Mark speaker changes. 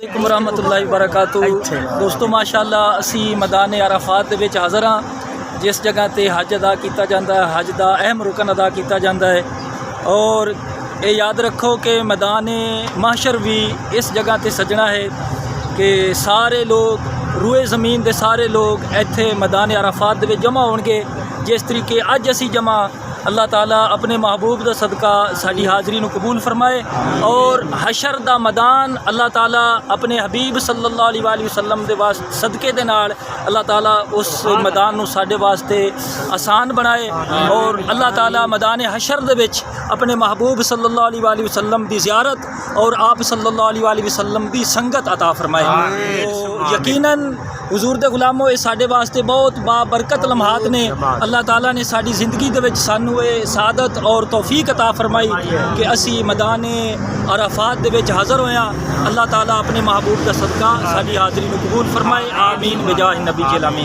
Speaker 1: वालेकुम रहमतुल्लाहि वबरकातुहू। दोस्तों माशाअल्लाह असी मैदान अराफात दे विच हाज़र हाँ, जिस जगह ते हज अदा किया जाता है, हज का अहम रुकन अदा किया जाता है। और ये याद रखो कि मैदान महशर भी इस जगह ते सजना है कि सारे लोग रूए ज़मीन के सारे लोग इत्थे मैदान अराफात दे विच जमा होणगे। जिस तरीके अज असी जमा, अल्लाह ताला अपने महबूब दा सदका साडी हाज़री नूं कबूल फरमाए। और हशर दा मैदान अल्लाह ताला अपने हबीब सल्लल्लाहु अलैहि वसल्लम दे वास्ते सदके दे नाल अल्लाह ताला उस मैदान नूं साडे वास्ते आसान बनाए। और अल्लाह ताला मैदान हशर दे विच अपने महबूब सल्लल्लाहु अलैहि वसल्लम दी ज़ियारत और आप सल्लल्लाहु अलैहि वसल्लम दी संगत अता फरमाए। तो यकीनन हुजूर दे गुलामों, ये साडे वास्ते बहुत बाबरकत लम्हात ने। अल्लाह ताला ने साडी ज़िंदगी दे विच सानू सादत और तौफीक अता फरमाई कि असी मैदान अराफात दे विच हाज़र होया। अल्लाह ताला अपने महबूब दा सदका साडी हाज़री नूं कबूल फरमाए। आमीन बिजाह नबी के आमीन।